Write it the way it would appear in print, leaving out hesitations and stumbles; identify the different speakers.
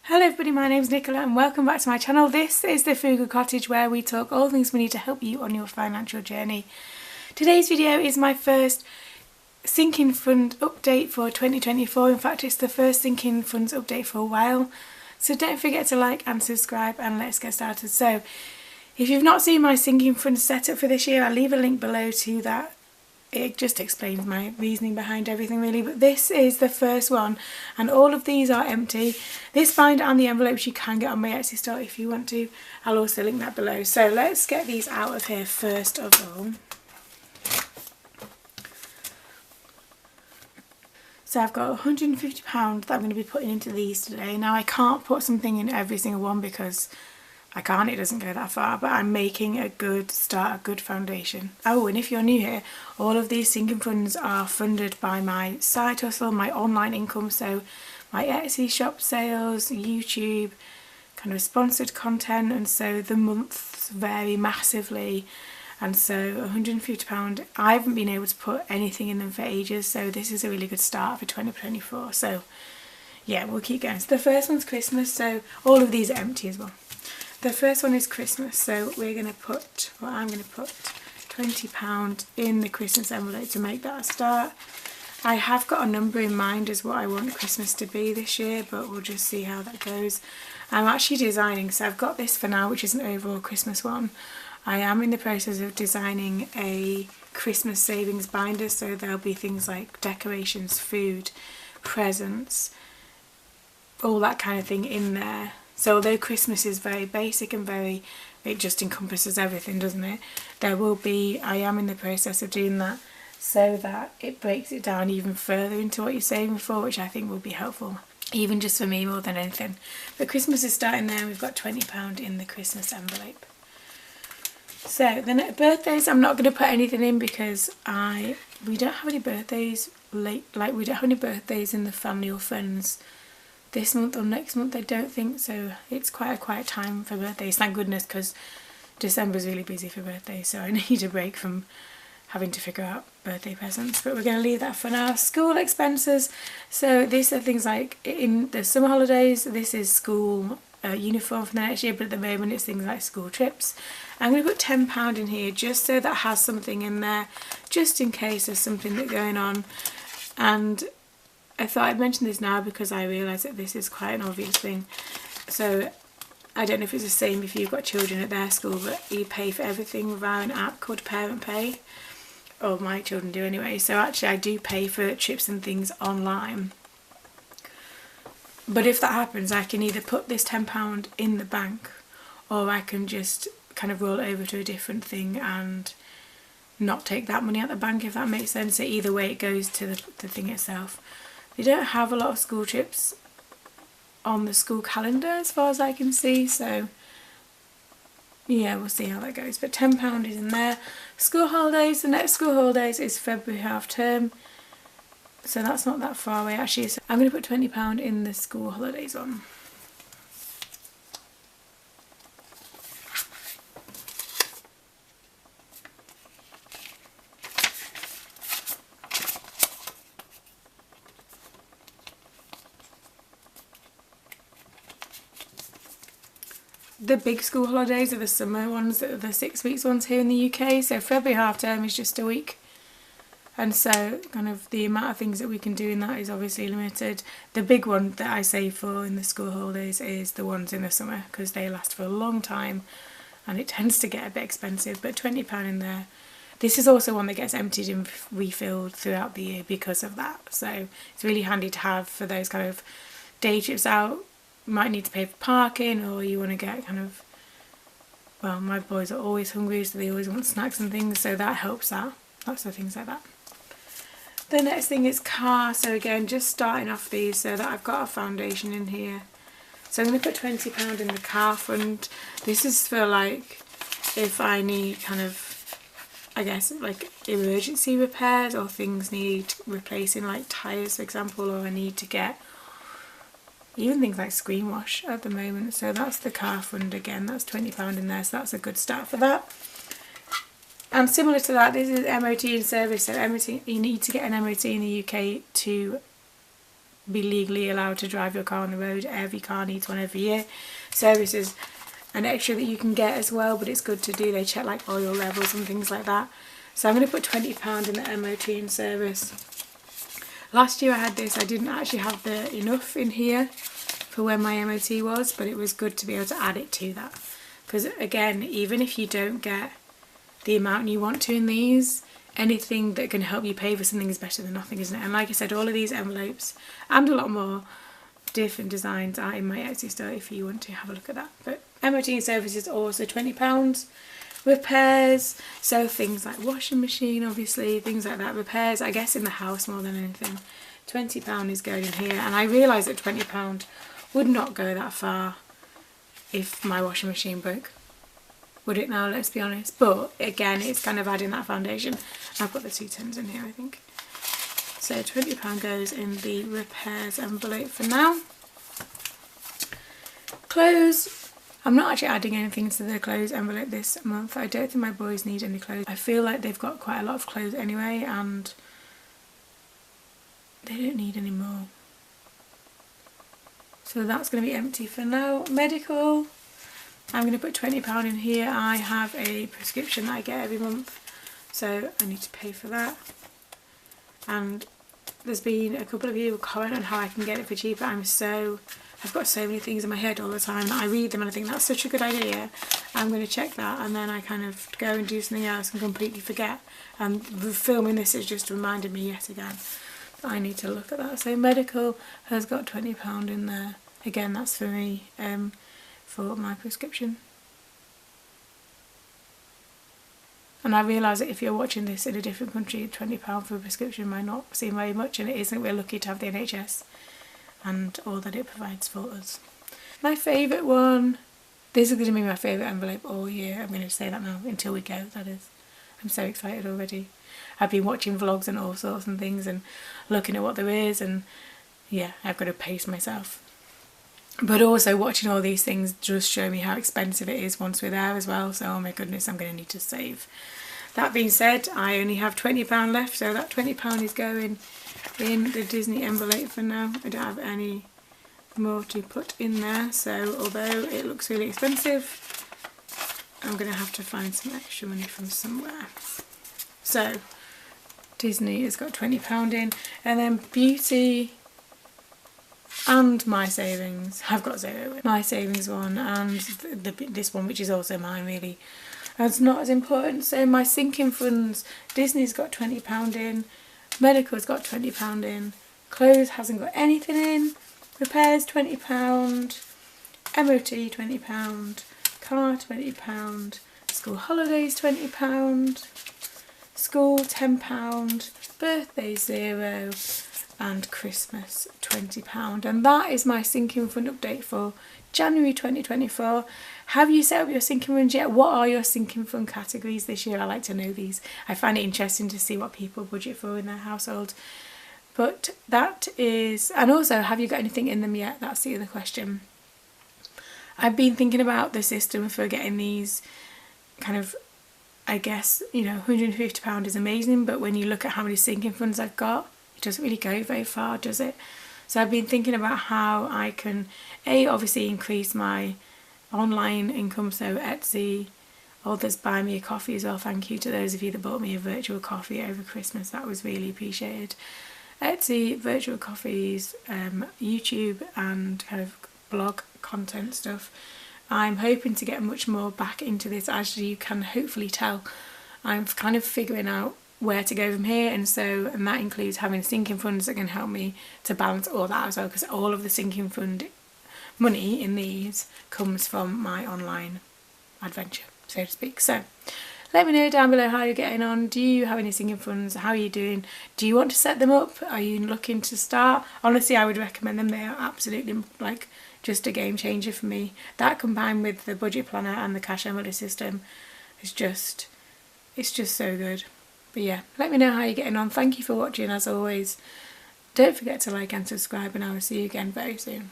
Speaker 1: Hello everybody, my name's Nicola and welcome back to my channel. This is the Frugal Cottage where we talk all things money to help you on your financial journey. Today's video is my first sinking fund update for 2024. In fact, it's the first sinking funds update for a while. So don't forget to like and subscribe and let's get started. So if you've not seen my sinking fund setup for this year, I'll leave a link below to that. It just explains my reasoning behind everything really, but this is the first one and all of these are empty. This binder and the envelopes you can get on my Etsy store if you want to. I'll also link that below. So let's get these out of here first of all. So I've got £150 that I'm going to be putting into these today. Now I can't put something in every single one because I can't, it doesn't go that far, but I'm making a good start, a good foundation. Oh, and if you're new here, all of these sinking funds are funded by my side hustle, my online income, so my Etsy shop sales, YouTube, kind of sponsored content, and so the months vary massively. And so £150, I haven't been able to put anything in them for ages, so this is a really good start for 2024. So yeah, we'll keep going. So the first one's Christmas, so all of these are empty as well. The first one is Christmas, so we're going to put, well, I'm going to put £20 in the Christmas envelope to make that a start. I have got a number in mind as what I want Christmas to be this year, but we'll just see how that goes. I'm actually designing, so I've got this for now, which is an overall Christmas one. I am in the process of designing a Christmas savings binder, so there'll be things like decorations, food, presents, all that kind of thing in there. So although Christmas is very basic and it just encompasses everything, doesn't it? There will be, I am in the process of doing that so that it breaks it down even further into what you're saving for, which I think will be helpful, even just for me more than anything. But Christmas is starting there and we've got £20 in the Christmas envelope. So the birthdays, I'm not going to put anything in because we don't have any birthdays we don't have any birthdays in the family or friends this month or next month, I don't think, so it's quite a quiet time for birthdays, thank goodness, because December's really busy for birthdays, so I need a break from having to figure out birthday presents. But we're going to leave that for now. School expenses, so these are things like in the summer holidays, this is school uniform for the next year, but at the moment it's things like school trips. I'm going to put £10 in here just so that has something in there, just in case there's something that's going on. And I thought I'd mention this now because I realise that this is quite an obvious thing. So I don't know if it's the same if you've got children at their school, but you pay for everything via an app called Parent Pay. Or my children do anyway. So actually I do pay for trips and things online. But if that happens, I can either put this £10 in the bank or I can just kind of roll it over to a different thing and not take that money out the bank, if that makes sense. So either way it goes to the thing itself. They don't have a lot of school trips on the school calendar as far as I can see, so yeah, we'll see how that goes. But £10 is in there. School holidays, the next school holidays is February half term, so that's not that far away actually. So I'm going to put £20 in the school holidays one. The big school holidays are the summer ones, that are the 6 weeks ones here in the UK. So February half term is just a week. And so kind of the amount of things that we can do in that is obviously limited. The big one that I save for in the school holidays is the ones in the summer because they last for a long time and it tends to get a bit expensive, but £20 in there. This is also one that gets emptied and refilled throughout the year because of that. So it's really handy to have for those kind of day trips out. You might need to pay for parking, or you want to get kind of, well, my boys are always hungry, so they always want snacks and things, so that helps out. Lots of things like that. The next thing is car, so again, just starting off these so that I've got a foundation in here. So I'm going to put £20 in the car fund. This is for like, if I need kind of, I guess, like emergency repairs or things need replacing, like tyres for example, or I need to get even things like screen wash at the moment. So that's the car fund again, that's £20 in there, so that's a good start for that. And similar to that, this is MOT and service. So MOT, you need to get an MOT in the UK to be legally allowed to drive your car on the road. Every car needs one every year. Service is an extra that you can get as well, but it's good to do. They check like oil levels and things like that. So I'm going to put £20 in the MOT and service. Last year I had this, I didn't actually have enough in here for when my MOT was, but it was good to be able to add it to that. Because again, even if you don't get the amount you want to in these, anything that can help you pay for something is better than nothing, isn't it? And like I said, all of these envelopes and a lot more different designs are in my Etsy store if you want to have a look at that. But MOT and service is also £20. Repairs, so things like washing machine, obviously, things like that. Repairs, I guess in the house more than anything. £20 is going in here, and I realise that £20 would not go that far if my washing machine broke. Would it now? Let's be honest. But again, it's kind of adding that foundation. I've got the 2 tens in here, I think. So £20 goes in the repairs envelope for now. Clothes. I'm not actually adding anything to the clothes envelope this month. I don't think my boys need any clothes. I feel like they've got quite a lot of clothes anyway, and they don't need any more. So that's going to be empty for now. Medical. I'm going to put £20 in here. I have a prescription that I get every month, so I need to pay for that. And there's been a couple of you who comment on how I can get it for cheaper. I've got so many things in my head all the time that I read them and I think that's such a good idea. I'm going to check that, and then I kind of go and do something else and completely forget. And filming this has just reminded me yet again that I need to look at that. So medical has got £20 in there. Again, that's for me, for my prescription. And I realise that if you're watching this in a different country, £20 for a prescription might not seem very much, and it isn't. We're lucky to have the NHS and all that it provides for us. My favourite one, this is going to be my favourite envelope all year. I'm going to say that now, until we go, that is. I'm so excited already. I've been watching vlogs and all sorts and things and looking at what there is, and yeah, I've got to pace myself. But also watching all these things just show me how expensive it is once we're there as well, so oh my goodness, I'm going to need to save. That being said, I only have £20 left, so that £20 is going in the Disney envelope for now. I don't have any more to put in there, so although it looks really expensive, I'm going to have to find some extra money from somewhere. So Disney has got £20 in, and then beauty and my savings. I've got zero. My savings one and this one, which is also mine really. It's not as important. So my sinking funds, Disney's got £20 in, medical's got £20 in, clothes hasn't got anything in, repairs £20, MOT £20, car £20, school holidays £20, school £10, birthday £0, and Christmas £20. And that is my sinking fund update for January 2024. Have you set up your sinking funds yet? What are your sinking fund categories this year? I like to know these. I find it interesting to see what people budget for in their household. But that is, and also, have you got anything in them yet? That's the other question. I've been thinking about the system for getting these kind of, I guess, you know, £150 is amazing, but when you look at how many sinking funds I've got, it doesn't really go very far, does it? So I've been thinking about how I can, obviously increase my online income, so Etsy, others buy me a coffee as well. Thank you to those of you that bought me a virtual coffee over Christmas, that was really appreciated. Etsy, virtual coffees, YouTube and kind of blog content stuff. I'm hoping to get much more back into this. As you can hopefully tell, I'm kind of figuring out where to go from here, and that includes having sinking funds that can help me to balance all that as well, because all of the sinking fund money in these comes from my online adventure, so to speak. So let me know down below how you're getting on. Do you have any sinking funds? How are you doing? Do you want to set them up? Are you looking to start? Honestly, I would recommend them. They are absolutely like just a game changer for me. That combined with the budget planner and the cash envelope system is just, it's just so good. But yeah, let me know how you're getting on. Thank you for watching as always. Don't forget to like and subscribe, and I will see you again very soon.